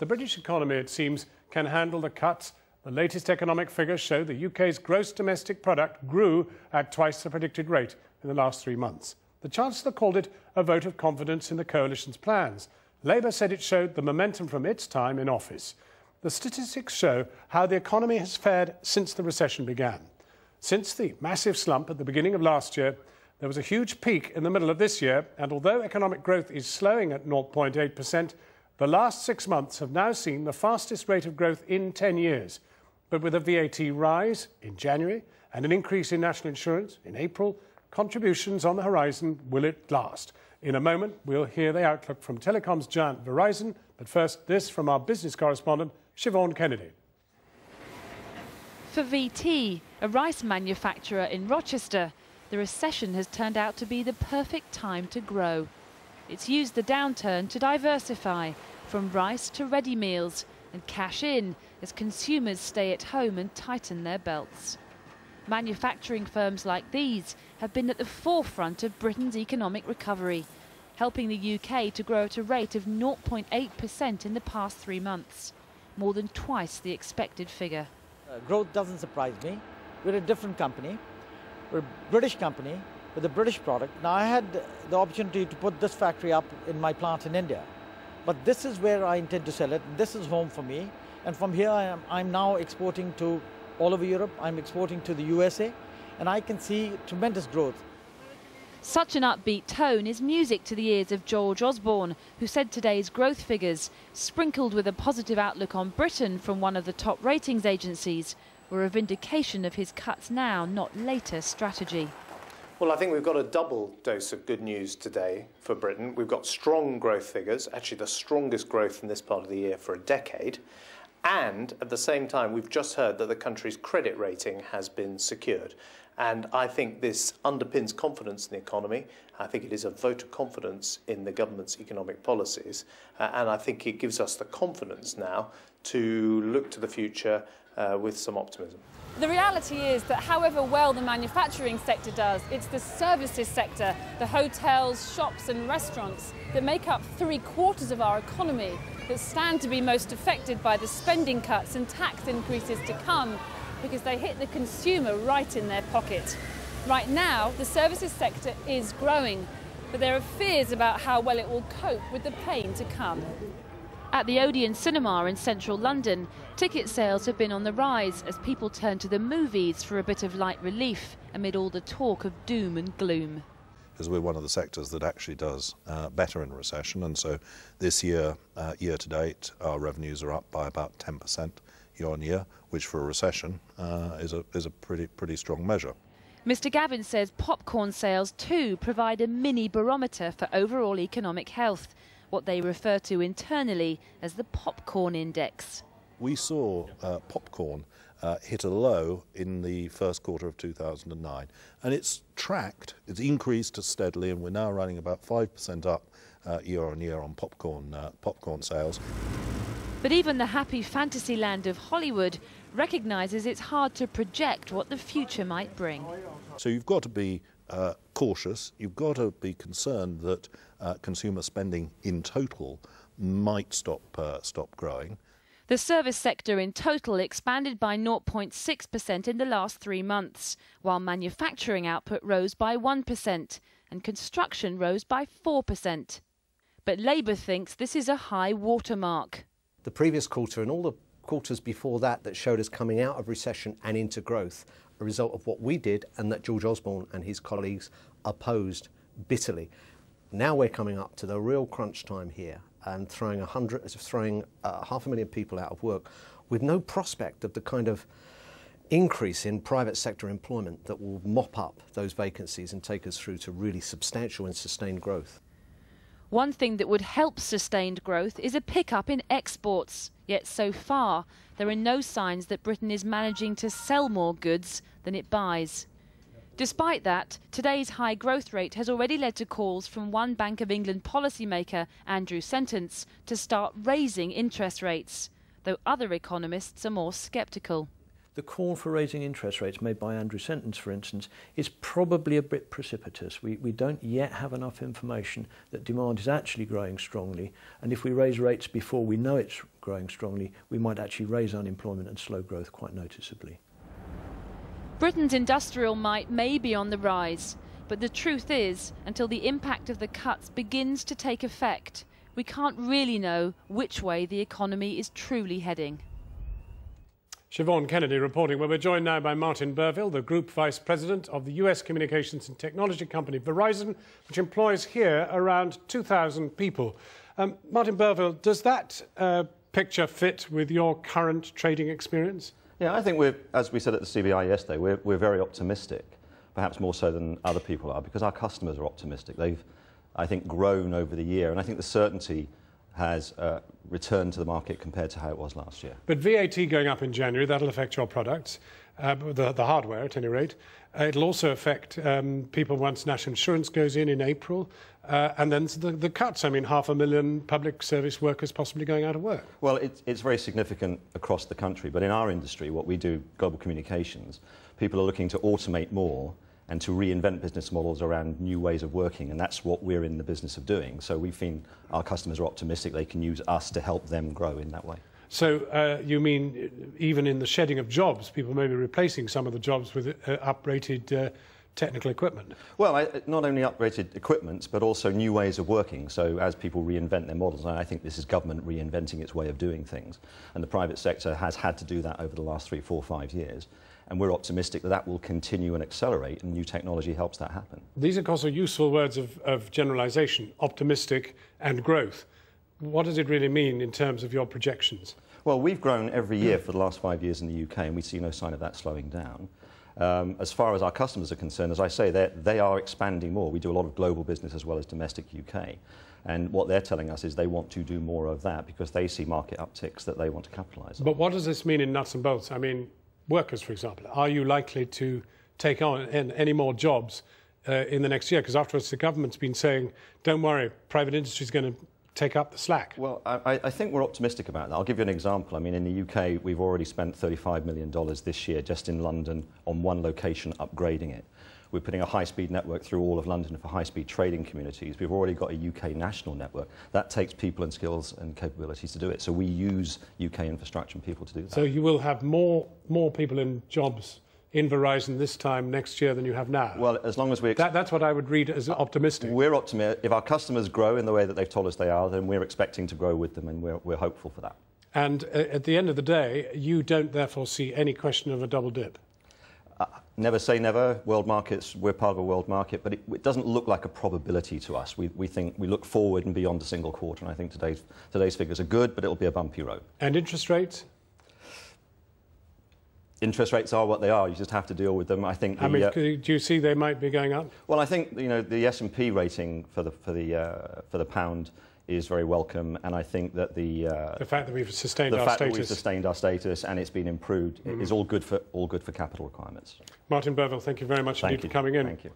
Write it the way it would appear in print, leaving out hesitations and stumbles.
The British economy, it seems, can handle the cuts. The latest economic figures show the UK's gross domestic product grew at twice the predicted rate in the last 3 months. The Chancellor called it a vote of confidence in the coalition's plans. Labour said it showed the momentum from its time in office. The statistics show how the economy has fared since the recession began. Since the massive slump at the beginning of last year, there was a huge peak in the middle of this year, and although economic growth is slowing at 0.8%, the last 6 months have now seen the fastest rate of growth in 10 years. But with a VAT rise in January and an increase in national insurance in April, contributions on the horizon. Will it last? In a moment, we'll hear the outlook from telecoms giant Verizon. But first, this from our business correspondent, Siobhan Kennedy. For Veetee, a rice manufacturer in Rochester, the recession has turned out to be the perfect time to grow. It's used the downturn to diversify, from rice to ready meals, and cash in as consumers stay at home and tighten their belts. Manufacturing firms like these have been at the forefront of Britain's economic recovery, helping the UK to grow at a rate of 0.8% in the past 3 months, more than twice the expected figure. Growth doesn't surprise me. We're a different company. We're a British company with a British product. Now, I had the opportunity to put this factory up in my plant in India. But this is where I intend to sell it. This is home for me. And from here, I'm now exporting to all over Europe. I'm exporting to the USA. And I can see tremendous growth. Such an upbeat tone is music to the ears of George Osborne, who said today's growth figures, sprinkled with a positive outlook on Britain from one of the top ratings agencies, were a vindication of his cuts now, not later strategy. Well, I think we've got a double dose of good news today for Britain. We've got strong growth figures, actually the strongest growth in this part of the year for a decade. And at the same time, we've just heard that the country's credit rating has been secured. And I think this underpins confidence in the economy. I think it is a vote of confidence in the government's economic policies. And I think it gives us the confidence now to look to the future with some optimism. The reality is that however well the manufacturing sector does, it's the services sector, the hotels, shops and restaurants that make up 3/4 of our economy that stand to be most affected by the spending cuts and tax increases to come, because they hit the consumer right in their pocket. Right now, the services sector is growing, but there are fears about how well it will cope with the pain to come. At the Odeon Cinema in central London, ticket sales have been on the rise as people turn to the movies for a bit of light relief amid all the talk of doom and gloom. Because we're one of the sectors that actually does better in a recession, and so this year, year to date, our revenues are up by about 10% year on year, which for a recession is a pretty strong measure. Mr. Gavin says popcorn sales too provide a mini barometer for overall economic health, what they refer to internally as the popcorn index. We saw popcorn hit a low in the first quarter of 2009, and it's increased steadily, and we're now running about 5% up year on year on popcorn sales. But even the happy fantasy land of Hollywood recognises it's hard to project what the future might bring. So you've got to be cautious. You've got to be concerned that consumer spending in total might stop growing. The service sector in total expanded by 0.6% in the last 3 months, while manufacturing output rose by 1% and construction rose by 4%. But Labour thinks this is a high watermark. The previous quarter and all the quarters before that showed us coming out of recession and into growth, a result of what we did and that George Osborne and his colleagues opposed bitterly. Now we're coming up to the real crunch time here and throwing 500,000 people out of work with no prospect of the kind of increase in private sector employment that will mop up those vacancies and take us through to really substantial and sustained growth. One thing that would help sustained growth is a pickup in exports. Yet so far, there are no signs that Britain is managing to sell more goods than it buys. Despite that, today's high growth rate has already led to calls from one Bank of England policymaker, Andrew Sentance, to start raising interest rates, though other economists are more sceptical. the call for raising interest rates made by Andrew Sentence, for instance, is probably a bit precipitous. We don't yet have enough information that demand is actually growing strongly, and if we raise rates before we know it's growing strongly, we might actually raise unemployment and slow growth quite noticeably. Britain's industrial might may be on the rise, but the truth is, until the impact of the cuts begins to take effect, we can't really know which way the economy is truly heading. Siobhan Kennedy reporting. Well, we're joined now by Martin Burville, the Group Vice President of the US communications and technology company Verizon, which employs here around 2,000 people. Martin Burville, does that picture fit with your current trading experience? Yeah, I think we're, as we said at the CBI yesterday, we're very optimistic, perhaps more so than other people are, because our customers are optimistic. They've, I think, grown over the year, and I think the certainty has returned to the market compared to how it was last year. But VAT going up in January, that'll affect your products, the hardware at any rate. It'll also affect people once national insurance goes in April. And then the cuts, I mean, 500,000 public service workers possibly going out of work. Well, it's very significant across the country, but in our industry, what we do, global communications, people are looking to automate more and to reinvent business models around new ways of working, and that's what we're in the business of doing. So we think our customers are optimistic they can use us to help them grow in that way. So you mean even in the shedding of jobs, people may be replacing some of the jobs with uprated technical equipment? Well, not only uprated equipment, but also new ways of working. So as people reinvent their models, and I think this is government reinventing its way of doing things, and the private sector has had to do that over the last 3, 4, 5 years. And we're optimistic that that will continue and accelerate, and new technology helps that happen. These, of course, are useful words of generalisation, optimistic and growth. What does it really mean in terms of your projections? Well, we've grown every year for the last 5 years in the UK, and we see no sign of that slowing down. As far as our customers are concerned, as I say, they are expanding more. We do a lot of global business as well as domestic UK. And what they're telling us is they want to do more of that because they see market upticks that they want to capitalise on. But what does this mean in nuts and bolts? I mean, workers, for example, are you likely to take on any more jobs in the next year? Because afterwards, the government's been saying, don't worry, private industry is going to take up the slack. Well, I think we're optimistic about that. I'll give you an example. I mean, in the UK, we've already spent $35 million this year just in London on one location, upgrading it. We're putting a high-speed network through all of London for high-speed trading communities. We've already got a UK national network. That takes people and skills and capabilities to do it. So we use UK infrastructure and people to do that. So you will have more people in jobs in Verizon this time next year than you have now? Well, as long as we... That's what I would read as optimistic. We're optimistic. If our customers grow in the way that they've told us they are, then we're expecting to grow with them, and we're hopeful for that. And at the end of the day, you don't therefore see any question of a double dip? Never say never. World markets, we're part of a world market, but it doesn't look like a probability to us. We think we look forward and beyond a single quarter, and I think today's figures are good, but it'll be a bumpy road. And interest rates? Interest rates are what they are. You just have to deal with them. I think. Do you see they might be going up? Well, I think the S&P rating for the pound is very welcome, and I think that the fact that we've sustained our status and it's been improved is all good for capital requirements. Martin Burville, thank you very much indeed for coming in. Thank you.